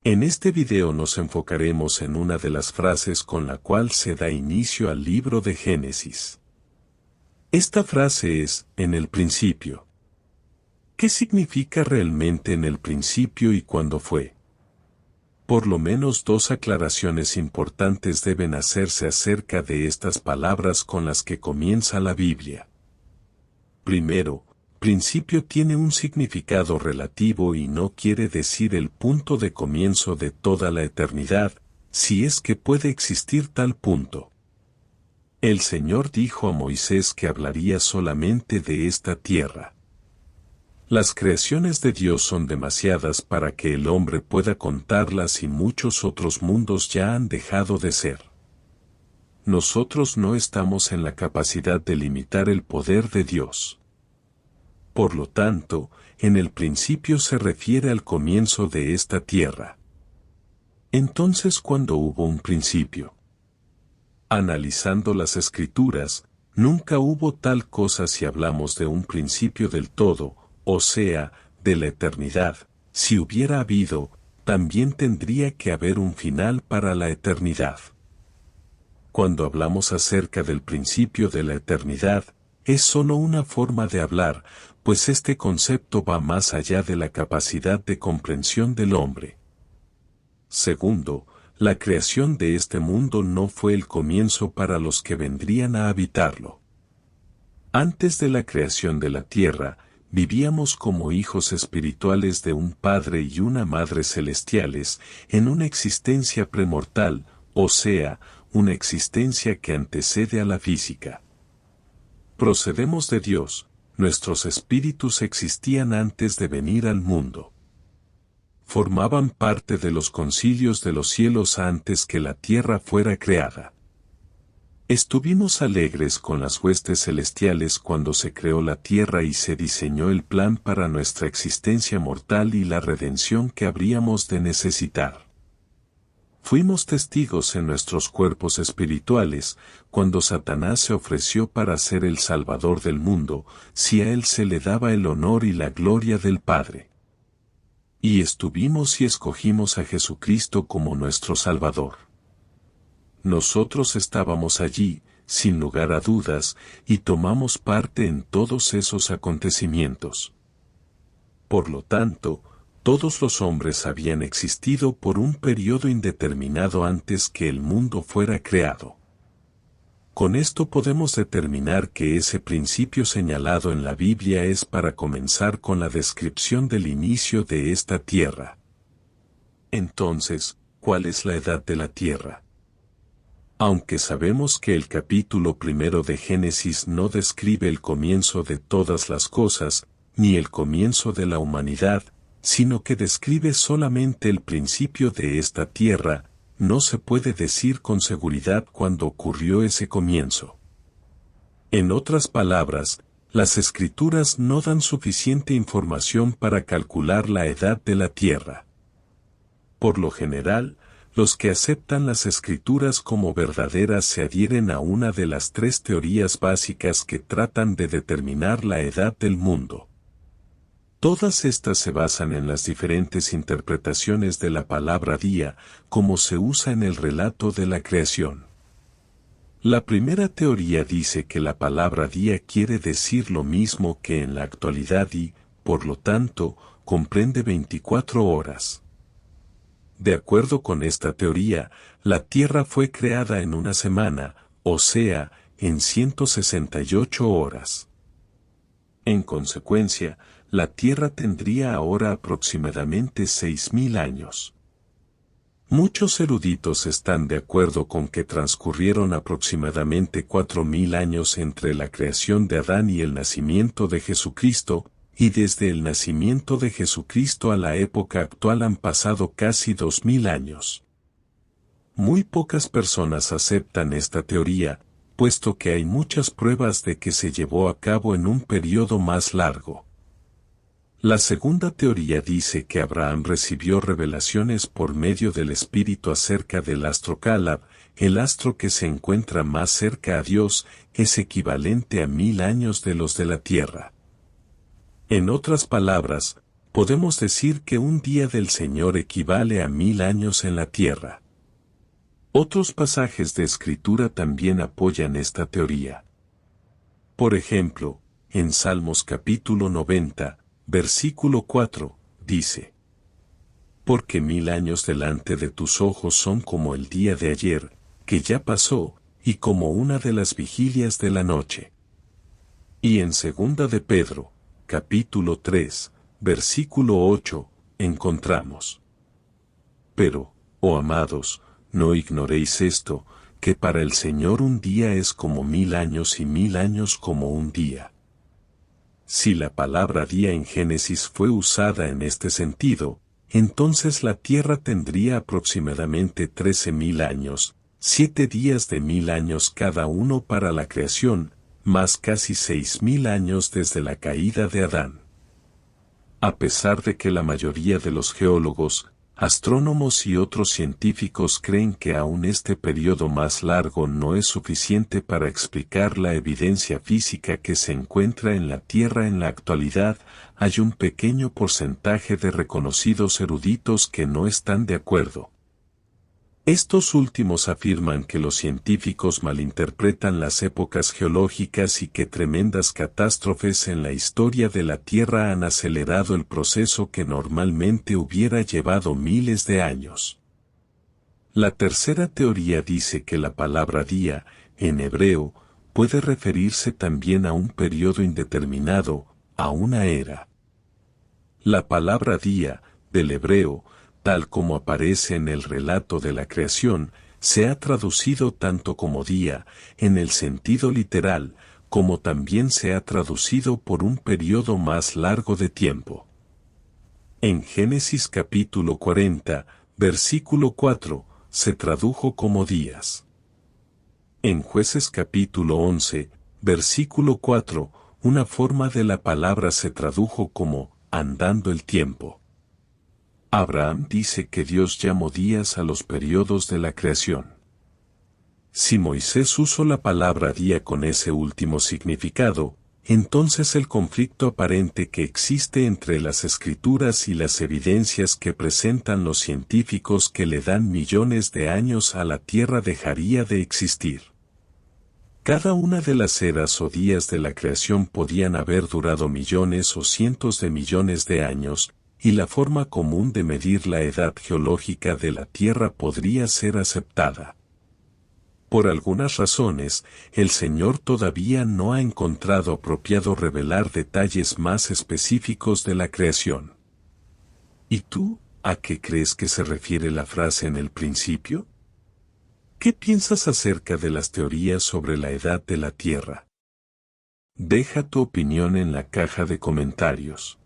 En este video nos enfocaremos en una de las frases con la cual se da inicio al libro de Génesis. Esta frase es, en el principio. ¿Qué significa realmente en el principio y cuándo fue? Por lo menos dos aclaraciones importantes deben hacerse acerca de estas palabras con las que comienza la Biblia. Primero, principio tiene un significado relativo y no quiere decir el punto de comienzo de toda la eternidad, si es que puede existir tal punto. El Señor dijo a Moisés que hablaría solamente de esta tierra. Las creaciones de Dios son demasiadas para que el hombre pueda contarlas y muchos otros mundos ya han dejado de ser. Nosotros no estamos en la capacidad de limitar el poder de Dios. Por lo tanto, en el principio se refiere al comienzo de esta tierra. Entonces, ¿cuándo hubo un principio? Analizando las Escrituras, nunca hubo tal cosa si hablamos de un principio del todo, o sea, de la eternidad. Si hubiera habido, también tendría que haber un final para la eternidad. Cuando hablamos acerca del principio de la eternidad, es solo una forma de hablar, pues este concepto va más allá de la capacidad de comprensión del hombre. Segundo, la creación de este mundo no fue el comienzo para los que vendrían a habitarlo. Antes de la creación de la tierra, vivíamos como hijos espirituales de un Padre y una Madre celestiales, en una existencia premortal, o sea, una existencia que antecede a la física. Procedemos de Dios, nuestros espíritus existían antes de venir al mundo. Formaban parte de los concilios de los cielos antes que la tierra fuera creada. Estuvimos alegres con las huestes celestiales cuando se creó la tierra y se diseñó el plan para nuestra existencia mortal y la redención que habríamos de necesitar. Fuimos testigos en nuestros cuerpos espirituales, cuando Satanás se ofreció para ser el Salvador del mundo, si a él se le daba el honor y la gloria del Padre. Y estuvimos y escogimos a Jesucristo como nuestro Salvador. Nosotros estábamos allí, sin lugar a dudas, y tomamos parte en todos esos acontecimientos. Por lo tanto, todos los hombres habían existido por un periodo indeterminado antes que el mundo fuera creado. Con esto podemos determinar que ese principio señalado en la Biblia es para comenzar con la descripción del inicio de esta tierra. Entonces, ¿cuál es la edad de la tierra? Aunque sabemos que el capítulo 1 de Génesis no describe el comienzo de todas las cosas, ni el comienzo de la humanidad, sino que describe solamente el principio de esta tierra, no se puede decir con seguridad cuándo ocurrió ese comienzo. En otras palabras, las Escrituras no dan suficiente información para calcular la edad de la tierra. Por lo general, los que aceptan las Escrituras como verdaderas se adhieren a una de las tres teorías básicas que tratan de determinar la edad del mundo. Todas estas se basan en las diferentes interpretaciones de la palabra día, como se usa en el relato de la creación. La primera teoría dice que la palabra día quiere decir lo mismo que en la actualidad y, por lo tanto, comprende 24 horas. De acuerdo con esta teoría, la Tierra fue creada en una semana, o sea, en 168 horas. En consecuencia, la Tierra tendría ahora aproximadamente 6.000 años. Muchos eruditos están de acuerdo con que transcurrieron aproximadamente 4.000 años entre la creación de Adán y el nacimiento de Jesucristo, y desde el nacimiento de Jesucristo a la época actual han pasado casi 2.000 años. Muy pocas personas aceptan esta teoría, puesto que hay muchas pruebas de que se llevó a cabo en un periodo más largo. La segunda teoría dice que Abraham recibió revelaciones por medio del Espíritu acerca del astro Caleb, el astro que se encuentra más cerca a Dios, es equivalente a 1.000 años de los de la Tierra. En otras palabras, podemos decir que un día del Señor equivale a 1000 años en la tierra. Otros pasajes de Escritura también apoyan esta teoría. Por ejemplo, en Salmos capítulo 90, versículo 4, dice: Porque 1000 años delante de tus ojos son como el día de ayer, que ya pasó, y como una de las vigilias de la noche. Y en Segunda de Pedro, capítulo 3, versículo 8, encontramos: Pero, oh amados, no ignoréis esto, que para el Señor un día es como 1000 años y 1000 años como un día. Si la palabra día en Génesis fue usada en este sentido, entonces la tierra tendría aproximadamente 13.000 años, 7 días de 1000 años cada uno para la creación, más casi 6.000 años desde la caída de Adán. A pesar de que la mayoría de los geólogos, astrónomos y otros científicos creen que aún este periodo más largo no es suficiente para explicar la evidencia física que se encuentra en la Tierra en la actualidad, hay un pequeño porcentaje de reconocidos eruditos que no están de acuerdo. Estos últimos afirman que los científicos malinterpretan las épocas geológicas y que tremendas catástrofes en la historia de la Tierra han acelerado el proceso que normalmente hubiera llevado miles de años. La tercera teoría dice que la palabra día, en hebreo, puede referirse también a un periodo indeterminado, a una era. La palabra día, del hebreo, tal como aparece en el relato de la creación, se ha traducido tanto como día, en el sentido literal, como también se ha traducido por un periodo más largo de tiempo. En Génesis capítulo 40, versículo 4, se tradujo como días. En Jueces capítulo 11, versículo 4, una forma de la palabra se tradujo como andando el tiempo. Abraham dice que Dios llamó días a los periodos de la creación. Si Moisés usó la palabra día con ese último significado, entonces el conflicto aparente que existe entre las escrituras y las evidencias que presentan los científicos que le dan millones de años a la Tierra dejaría de existir. Cada una de las eras o días de la creación podían haber durado millones o cientos de millones de años, y la forma común de medir la edad geológica de la Tierra podría ser aceptada. Por algunas razones, el Señor todavía no ha encontrado apropiado revelar detalles más específicos de la creación. ¿Y tú, a qué crees que se refiere la frase en el principio? ¿Qué piensas acerca de las teorías sobre la edad de la Tierra? Deja tu opinión en la caja de comentarios.